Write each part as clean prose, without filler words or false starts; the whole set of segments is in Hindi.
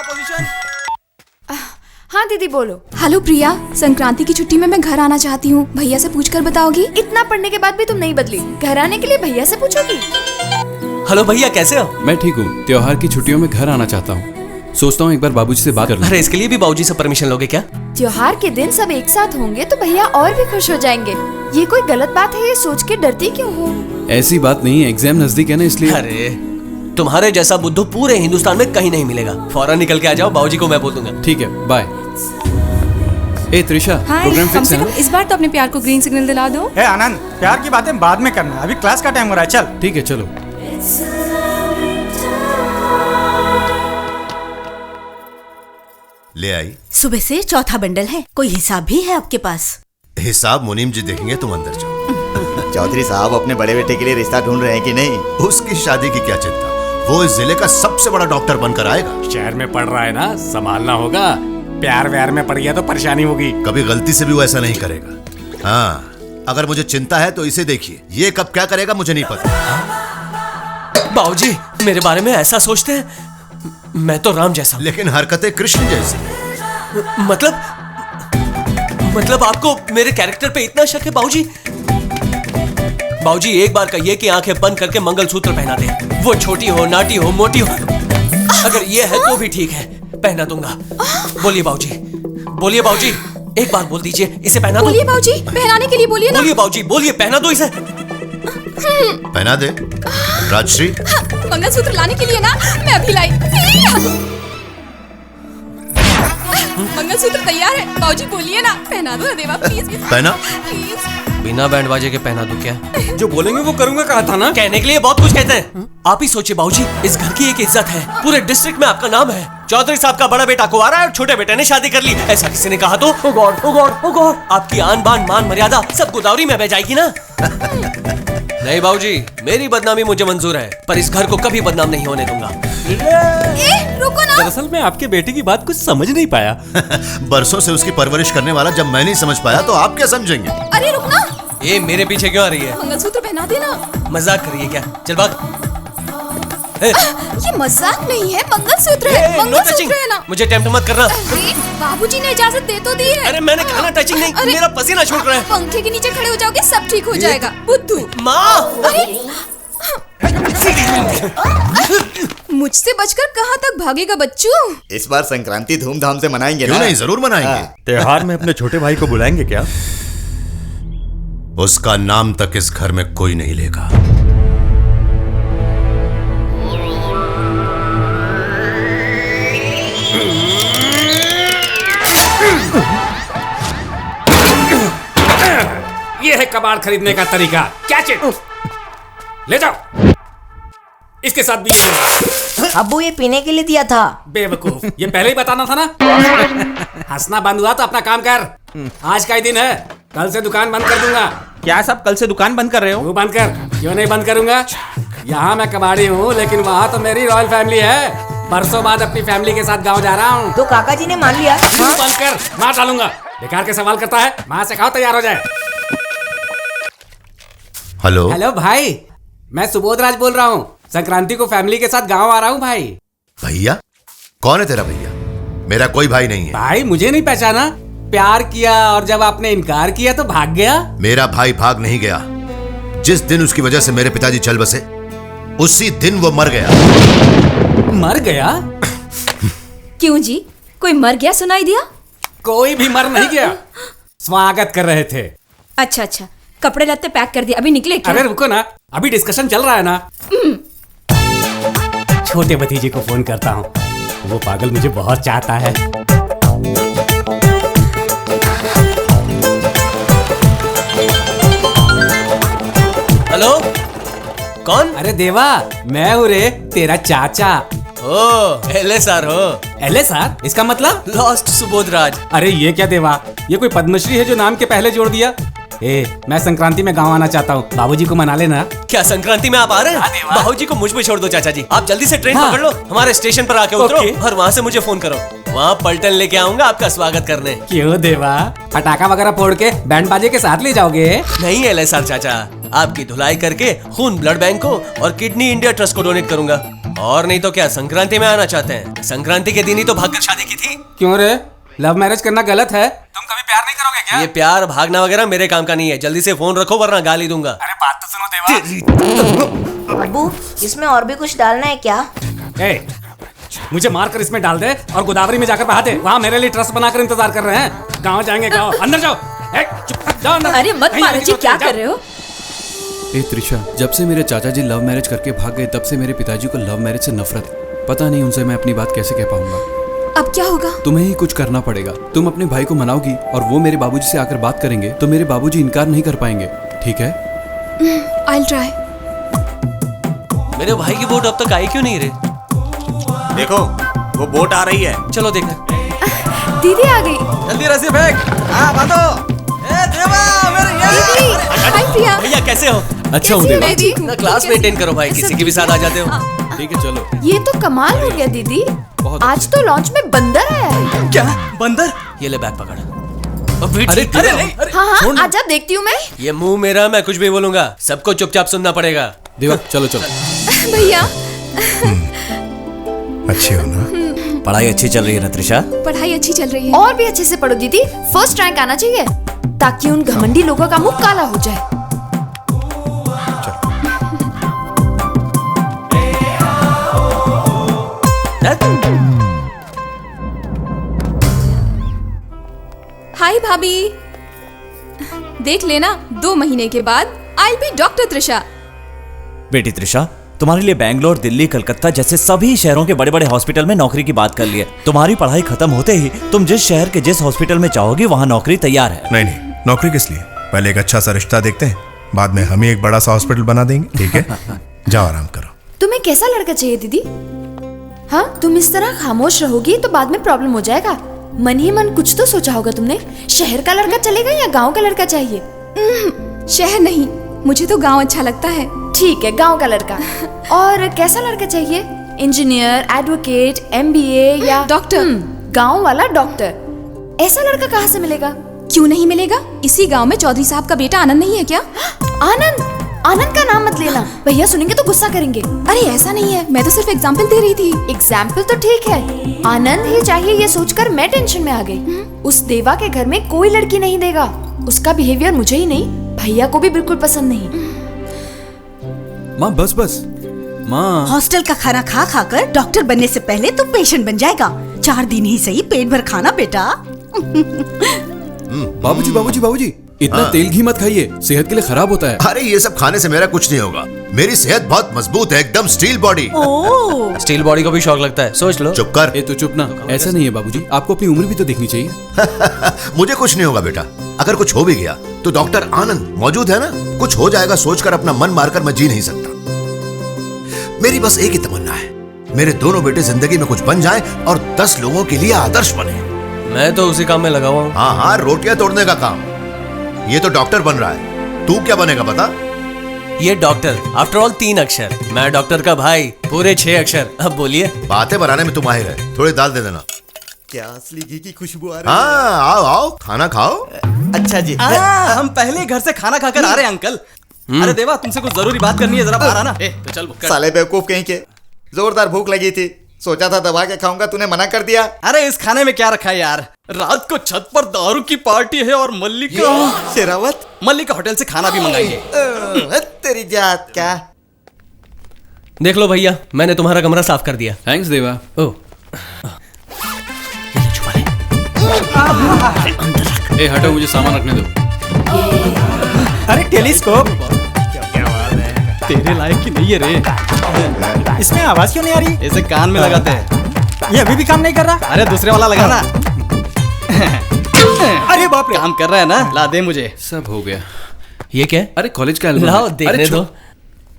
पोजीशन। हाँ दीदी बोलो। हेलो प्रिया, संक्रांति की छुट्टी में मैं घर आना चाहती हूँ, भैया से पूछकर बताओगी? इतना पढ़ने के बाद भी तुम नहीं बदली, घर आने के लिए भैया से पूछोगी? हेलो भैया, कैसे हो? मैं ठीक हूँ। त्योहार की छुट्टियों में घर आना चाहता हूँ, सोचता हूँ एक बार बाबूजी से बात कर लूं। अरे इसके लिए भी बाबूजी से परमिशन लोगे क्या? त्योहार के दिन सब एक साथ होंगे तो भैया और भी खुश हो जाएंगे। ये कोई गलत बात है? ये सोच के डरती क्यों हो? ऐसी बात नहीं, एग्जाम नजदीक है ना इसलिए। अरे तुम्हारे जैसा बुद्धू पूरे हिंदुस्तान में कहीं नहीं मिलेगा। फौरन निकल के आ जाओ, बाबूजी को मैं बोल दूंगा। ठीक है, बाय। ए त्रिशा, प्रोग्राम फिक्स है ना? इस बार तो अपने प्यार को ग्रीन सिग्नल दिला दो। ए आनंद, प्यार की बातें बाद में करना, अभी क्लास का टाइम हो रहा है, चल। ठीक है, चलो। ले आई। सुबह से चौथा बंडल है, कोई हिसाब भी है आपके पास? हिसाब मुनीम जी देखेंगे, तुम अंदर जाओ। चौधरी साहब अपने बड़े बेटे के लिए रिश्ता ढूंढ रहे हैं कि नहीं? उसकी शादी की क्या चिंता, वो इस जिले का सबसे बड़ा डॉक्टर बनकर आएगा। शहर में पढ़ रहा है ना, संभालना होगा। प्यार व्यार में पड़ गया तो परेशानी होगी। कभी गलती से भी वो ऐसा नहीं करेगा। हाँ, अगर मुझे चिंता है तो इसे देखिए, ये कब क्या करेगा मुझे नहीं पता। बाबूजी मेरे बारे में ऐसा सोचते हैं? मैं तो राम जैसा, लेकिन हरकतें कृष्ण जैसी। मतलब आपको मेरे कैरेक्टर पे इतना शक है बाबूजी? बाबूजी एक बार कहिए कि आंखें बंद करके मंगलसूत्र पहना दे। वो छोटी हो, नाटी हो, मोटी हो, अगर ये है तो भी ठीक है, पहना दूंगा। बोलिए बाबूजी, बोलिए बाबूजी, एक बार बोल दीजिए, इसे पहना दो। बोलिए बाबूजी, पहनाने के लिए बोलिए ना। बोलिए बाबूजी, बोलिए, पहना दो इसे। पहना दे राजश्री। मंगलसूत्र लाने के लिए ना, मैं अभी लाई। मंगलसूत्र तैयार है, बाबूजी बोलिए ना, पहना दो ना देवा, प्लीज पहना। प्लीज। बिना बैंड बाजे के पहना दूं क्या? जो बोलेंगे वो करूंगा, कहा था ना। कहने के लिए बहुत कुछ कहते हैं। आप ही सोचिए बाबूजी, इस घर की एक इज्जत है, पूरे डिस्ट्रिक्ट में आपका नाम है। चौधरी साहब का बड़ा बेटा कुंवारा है और छोटे बेटे ने शादी कर ली, ऐसा किसी ने कहा तो ओ गॉड, ओ गॉड, ओ गॉड, आपकी आन बान मान मर्यादा सब गोदावरी में बह जाएगी ना। नहीं बाबूजी, मेरी बदनामी मुझे मंजूर है, पर इस घर को कभी बदनाम नहीं होने दूंगा। रुको ना। दरअसल मैं आपके बेटे की बात कुछ समझ नहीं पाया। बरसों से उसकी परवरिश करने वाला जब मैं नहीं समझ पाया तो आप क्या समझेंगे? अरे रुक ना, ये मेरे पीछे क्यों आ रही है? मंगलसूत्र पहना देना। मजाक करिए क्या? चल भाग। ये मजाक नहीं है, मंगलसूत्र है, नो मंगलसूत्र टचिंग, है ना। मुझे टेम्प्ट मत करना। अरे बाबूजी ने इजाजत दे तो दी है। अरे मैंने कहा ना टचिंग नहीं, मेरा पसीना छूट रहा है। पंखे के नीचे खड़े हो जाओगे, सब ठीक हो जाएगा। बुद्धू। माँ, मुझसे बचकर कहाँ तक भागेगा बच्चू? इस बार संक्रांति धूमधाम से मनाएंगे क्यों ना? नहीं, जरूर मनाएंगे। त्योहार में अपने छोटे भाई को बुलाएंगे क्या? उसका नाम तक इस घर में कोई नहीं लेगा। ये है कबाड़ खरीदने का तरीका। क्या चीज? ले जाओ, इसके साथ भी ये लो। अब्बू ये पीने के लिए दिया था। बेवकूफ, ये पहले ही बताना था ना। हंसना बंद हुआ तो अपना काम कर। आज का ही दिन है, कल से दुकान बंद कर दूंगा। क्या सब कल से दुकान बंद कर रहे हो? तू बंद कर। क्यों नहीं बंद करूंगा? यहाँ मैं कबाड़ी हूँ, लेकिन वहाँ तो मेरी रॉयल फैमिली है। बरसों बाद अपनी फैमिली के साथ गाँव जा रहा हूँ। तो काका जी ने मान लिया। तू बंद कर, मार डालूंगा। बेकार के सवाल करता है, माँ से कहो तैयार हो जाए। हेलो हेलो भाई, मैं सुबोध राज बोल रहा हूँ। संक्रांति को फैमिली के साथ गाँव आ रहा हूँ भाई। भैया? कौन है तेरा भैया? मेरा कोई भाई नहीं है। भाई मुझे नहीं पहचाना? प्यार किया और जब आपने इनकार किया तो भाग गया। मेरा भाई भाग नहीं गया। जिस दिन उसकी वजह से मेरे पिताजी चल बसे, उसी दिन वो मर गया। मर गया? क्यों जी, कोई मर गया सुनाई दिया? कोई भी मर नहीं गया, स्वागत कर रहे थे। अच्छा अच्छा, कपड़े लत्ते पैक कर दिए, अभी निकले क्या? अरे रुको ना, अभी डिस्कशन चल रहा है ना। छोटे भतीजे को फोन करता हूँ, वो पागल मुझे बहुत चाहता है। हेलो, कौन? अरे देवा, मैं हूँ रे, तेरा चाचा। ओ LSR हो? LSR? इसका मतलब? लॉस्ट सुबोध राज। अरे ये क्या देवा, ये कोई पद्मश्री है जो नाम के पहले जोड़ दिया? मैं संक्रांति में गाँव आना चाहता हूँ, बाबूजी को मना लेना। क्या संक्रांति में आप आ रहे हैं? बाबूजी को मुझ में छोड़ दो चाचा जी। आप जल्दी से ट्रेन पकड़ लो, हमारे स्टेशन पर आके उतरो और वहाँ से मुझे फोन करो। वहाँ पलटन लेके आऊंगा आपका स्वागत करने। क्यों देवा, पटाखा वगैरह फोड़ के बैंड बाजे के साथ ले जाओगे? नहीं LSR चाचा, आपकी धुलाई करके खून ब्लड बैंक को और किडनी इंडिया ट्रस्ट को डोनेट करूंगा। और नहीं तो क्या संक्रांति में आना चाहते हैं? संक्रांति के दिन ही तो भागकर शादी की थी। क्यों रे, लव मैरिज करना गलत है? तुम कभी प्यार नहीं करोगे क्या? ये प्यार भागना वगैरह मेरे काम का नहीं है। जल्दी से फोन रखो वरना गाली दूंगा। अरे बात तो सुनो देवा। अबू इसमें और भी कुछ डालना है क्या? ए, मुझे मारकर इसमें डाल दे और गोदावरी में जाकर बहा दे। वहाँ मेरे लिए ट्रस्ट बनाकर इंतजार कर रहे हैं। गाँव जाएंगे, गाँव। अंदर जाओ। ए, चुप, जाओ अंदर। अरे मत नहीं, मारो नहीं, जी, क्या जाओ। कर रहे हो? ए त्रिशा, जब से मेरे चाचा जी लव मैरिज करके भाग गए तब से मेरे पिताजी को लव मैरिज से नफरत है। पता नहीं उनसे मैं अपनी बात कैसे कह पाऊंगा। अब क्या होगा? तुम्हें ही कुछ करना पड़ेगा। तुम अपने भाई को मनाओगी और वो मेरे बाबूजी से आकर बात करेंगे तो मेरे बाबूजी इनकार नहीं कर पाएंगे, ठीक है? I'll try. मेरे भाई की वोट अब तक आई क्यों नहीं रे? देखो वो बोट आ रही है। चलो देखा। दीदी आ गई। जल्दी रस्सी फेंक। हाँ बांधो। ए देवा मेरे दीदी, हाय प्रिया। भैया कैसे हो? अच्छा हूँ कैसी देवा। है दीदी? ना क्लास मेंटेन करो भाई, किसी के भी साथ आ जाते हो। ठीक है चलो। ये तो कमाल हो गया दीदी। बहुत आज तो लॉन्च में बंदर आया है। क्या बंदर? ये ले बैग पकड़। अबे अरे ठीक अरे है। नहीं, हाँ हाँ, आज आप देखती हूँ मैं। ये मुंह मेरा, मैं कुछ भी बोलूंगा। सबको चुपचाप सुनना पड़ेगा। देवा चलो चलो। भैया, अच्छी हो ना? पढ़ाई अच्छी चल रही है ना त्रिशा? पढ़ाई अच्छी चल रही है। और भी अच्छे से पढ़ो दीदी, फर्स्ट रैंक आना चाहिए ताकि उन घमंडी लोगों का मुंह काला हो जाए। हाय भाभी, देख लेना 2 महीने के बाद I'll be डॉक्टर त्रिशा। बेटी त्रिशा, तुम्हारे लिए बैंगलोर, दिल्ली, कलकत्ता जैसे सभी शहरों के बड़े बड़े हॉस्पिटल में नौकरी की बात कर ली है। तुम्हारी पढ़ाई खत्म होते ही तुम जिस शहर के जिस हॉस्पिटल में चाहोगी वहाँ नौकरी तैयार है। नहीं नहीं, नौकरी किस लिए? पहले एक अच्छा सा रिश्ता देखते हैं, बाद में हम ही एक बड़ा सा हॉस्पिटल बना देंगे, ठीक है? जाओ आराम करो। तुम्हें कैसा लड़का चाहिए दीदी? हाँ, तुम इस तरह खामोश रहोगी तो बाद में प्रॉब्लम हो जाएगा। मन ही मन कुछ तो सोचा होगा तुमने। शहर का लड़का चलेगा या गांव का लड़का चाहिए? शहर नहीं, मुझे तो गांव अच्छा लगता है। ठीक है, गांव का लड़का। और कैसा लड़का चाहिए? इंजीनियर, एडवोकेट, MBA या डॉक्टर। गांव वाला डॉक्टर। ऐसा लड़का कहाँ से मिलेगा? क्यों नहीं मिलेगा? इसी गांव में चौधरी साहब का बेटा आनंद नहीं है क्या? आनंद? आनंद का नाम मत लेना, भैया सुनेंगे तो गुस्सा करेंगे। अरे ऐसा नहीं है, मैं तो सिर्फ एग्जाम्पल दे रही थी। एग्जाम्पल तो ठीक है, आनंद ही चाहिए ये सोचकर मैं टेंशन में आ गई। उस देवा के घर में कोई लड़की नहीं देगा। उसका बिहेवियर मुझे ही नहीं, भैया को भी बिल्कुल पसंद नहीं। माँ बस बस माँ। हॉस्टल का खाना खा खा कर डॉक्टर बनने से पहले तू पेशेंट बन जाएगा। 4 दिन ही सही, पेट भर खाना बेटा। बाबूजी बाबूजी बाबूजी, इतना तेल घी मत खाइए, सेहत के लिए खराब होता है। अरे ये सब खाने से मेरा कुछ नहीं होगा। मेरी सेहत बहुत मजबूत है, एकदम स्टील बॉडी। स्टील बॉडी को भी शौक लगता है, सोच लो। चुप कर। ए तो चुप ना, ऐसा नहीं है बाबूजी, आपको अपनी उम्र भी तो देखनी चाहिए। मुझे कुछ नहीं होगा बेटा। अगर कुछ हो भी गया तो डॉक्टर आनंद मौजूद है ना। कुछ हो जाएगा सोचकर अपना मन मारकर मैं जी नहीं सकता। मेरी बस एक ही तमन्ना है, मेरे दोनों बेटे जिंदगी में कुछ बन जाएं और 10 लोगों के लिए आदर्श बने। मैं तो उसी काम में लगा हुआ हूँ। हाँ हाँ, रोटियां तोड़ने का काम। ये तो डॉक्टर बन रहा है, तू क्या बनेगा बता? ये डॉक्टर आफ्टर ऑल 3 अक्षर, मैं डॉक्टर का भाई पूरे 6 अक्षर। अब बोलिए। बातें बनाने में तुम माहिर है, थोड़ी दाल दे देना। क्या असली घी की खुशबू आ रही हाँ आओ आओ, खाना खाओ। है? अच्छा जी। हम पहले घर से खाना खाकर आ रहे हैं अंकल। अरे देवा, तुमसे कुछ जरूरी बात करनी है, जरा बाहर आना। तो चल कर। साले बेवकूफ कहीं के, जोरदार भूख लगी थी, सोचा था दबा के खाऊंगा, तूने मना कर दिया। अरे इस खाने में क्या रखा है यार? रात को छत पर दारू की पार्टी है और शेरावत मल्लिका होटल से खाना भी मंगाएंगे। तेरी जात क्या। देख लो भैया, मैंने तुम्हारा कमरा साफ कर दिया। थैंक्स देवा। ओह, ए हटो, मुझे सामान रखने दो। अरे टेलीस्कोप तेरे लायक की नहीं है रे। इसमें आवाज क्यों नहीं आ रही? इसे कान में लगाते हैं। ये अभी भी काम नहीं कर रहा? अरे दूसरे वाला लगाना। अरे बाप रे, काम कर रहा है ना? ला दे मुझे। सब हो गया। ये क्या? अरे कॉलेज का एल्बम लाओ है। देखने अरे दो।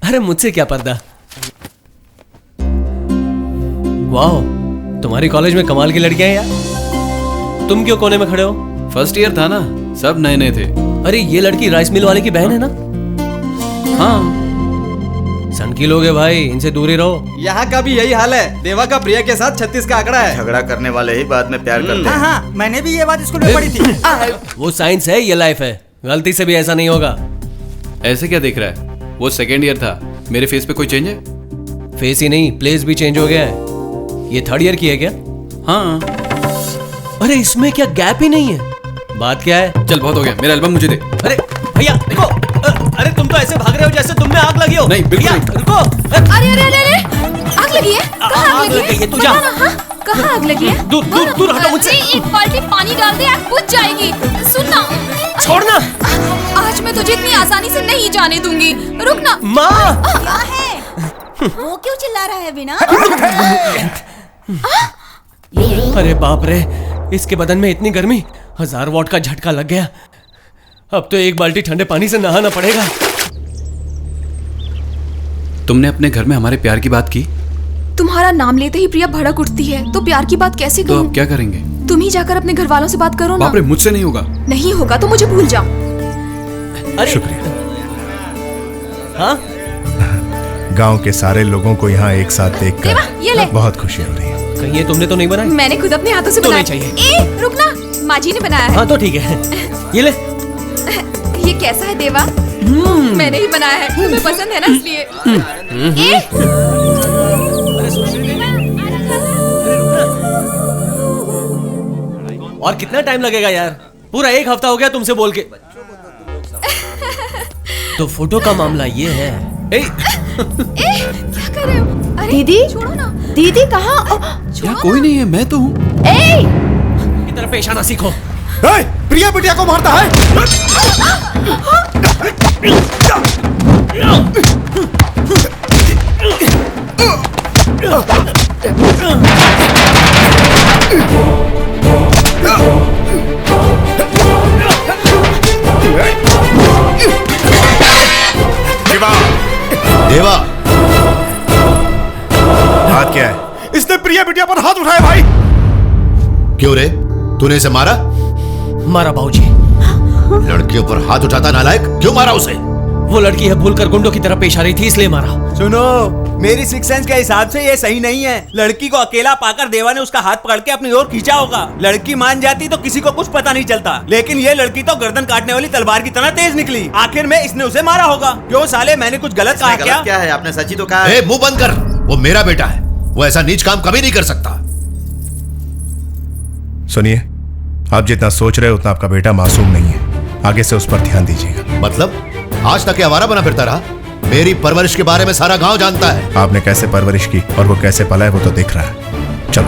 अरे मुझसे क्या पर्दा। वाह, तुम्हारी कॉलेज में कमाल की लड़कियां हैं यार। तुम क्यों कोने में खड़े हो? फर्स्ट ईयर था ना, सब नए नए थे। अरे ये लड़की राइस मिल वाले की बहन है ना? हाँ। सनकी लोग है भाई, इनसे दूरी रहो। यहाँ का भी यही हाल है। देवा का प्रिया के साथ 36 का आंकड़ा है। झगड़ा करने वाले ही बाद में प्यार करते हैं। हाँ, मैंने भी ये बात स्कूल में पढ़ी थी। वो साइंस है, ये लाइफ है। गलती से भी ऐसा नहीं होगा। ऐसे क्या देख रहा है? वो सेकेंड ईयर था, मेरे फेस पे कोई चेंज है? फेस ही नहीं प्लेस भी चेंज हो गया है। ये थर्ड ईयर की है क्या? हाँ। अरे इसमें क्या गैप ही नहीं है? बात क्या है? चल बहुत हो गया, मेरा एल्बम मुझे दे। अरे भैया देखो, अरे तुम तो ऐसे भाग रहे हो जैसे तुम में आग लगी हो। नहीं, बिल्कुल भैया रुको। अरे अरे अरे अरे आग लगी है? कहाँ आग लगी है? तू जा। बता ना, हाँ? कहाँ आग लगी है? दूर दूर दूर हटो मुझसे। एक बाल्टी पानी डाल दे, आग बुझ जाएगी। सुनना, छोड़ना। आज मैं तुझे इतनी आसानी से नहीं जाने दूंगी। रुकना। माँ। क्या है? वो क्यों चिल्ला रहा है बिना? अरे बाप रे, इसके बदन में इतनी गर्मी, 1000 वॉट का झटका लग गया। अब तो एक बाल्टी ठंडे पानी से नहाना पड़ेगा। तुमने अपने घर में हमारे प्यार की बात की? तुम्हारा नाम लेते ही प्रिया भड़क उठती है, तो प्यार की बात कैसे तो कहूँ? अब क्या करेंगे? तुम ही जाकर अपने घर वालों से बात करो ना। बाप रे, मुझसे नहीं होगा। नहीं होगा तो मुझे भूल जाओ। अरे शुक्रिया। हाँ? गांव के सारे लोगों को यहाँ एक साथ देवा, ये ले। देखकर बहुत खुशी हो रही है। कहीं ये तुमने तो नहीं बनाया? मैंने खुद अपने हाथों से तो बनाया। नहीं चाहिए। ए, रुकना, माँ जी ने बनाया है। हाँ तो ठीक है, ये ले। ये कैसा है देवा? मैंने ही बनाया है, तुम्हें पसंद है ना इसलिए। ए, और कितना टाइम लगेगा यार? पूरा 1 हफ्ता हो गया तुमसे बोल के। तो फोटो का मामला ये है। क्या कर रहे हो? अरे दीदी? छोड़ो ना। दीदी कहाँ? यहाँ कोई नहीं है, मैं तो हूँ। ए! की तरफ पेश आना सीखो। प्रिया बिटिया को मारता है। देवा, बात क्या है? इसने प्रिया बिटिया पर हाथ उठाया भाई। क्यों रे? तूने इसे मारा? मारा बाबूजी। लड़कियों पर हाथ उठाता नालायक, क्यों मारा उसे? वो लड़की है भूलकर गुंडों की तरफ पेश आ रही थी इसलिए मारा। सुनो, मेरी सिक्स सेंस के हिसाब से ये सही नहीं है। लड़की को अकेला पाकर देवा ने उसका हाथ पकड़ के अपनी ओर खींचा होगा। लड़की मान जाती तो किसी को कुछ पता नहीं चलता, लेकिन ये लड़की तो गर्दन काटने वाली तलवार की तरह तेज निकली। आखिर में इसने उसे मारा होगा। क्यों साले, मैंने कुछ गलत कहा क्या? क्या है? आपने सच्ची तो कहा। ए, मुंह बंद कर। वो मेरा बेटा है, वो ऐसा नीच काम कभी नहीं कर सकता। सुनिए, आप जितना सोच रहे हो उतना आपका बेटा मासूम नहीं है। आगे से उस पर ध्यान दीजिएगा। मतलब आज तक ये आवारा बना फिरता रहा? मेरी परवरिश के बारे में सारा गांव जानता है। आपने कैसे परवरिश की और वो कैसे पला है वो तो दिख रहा है। चलो।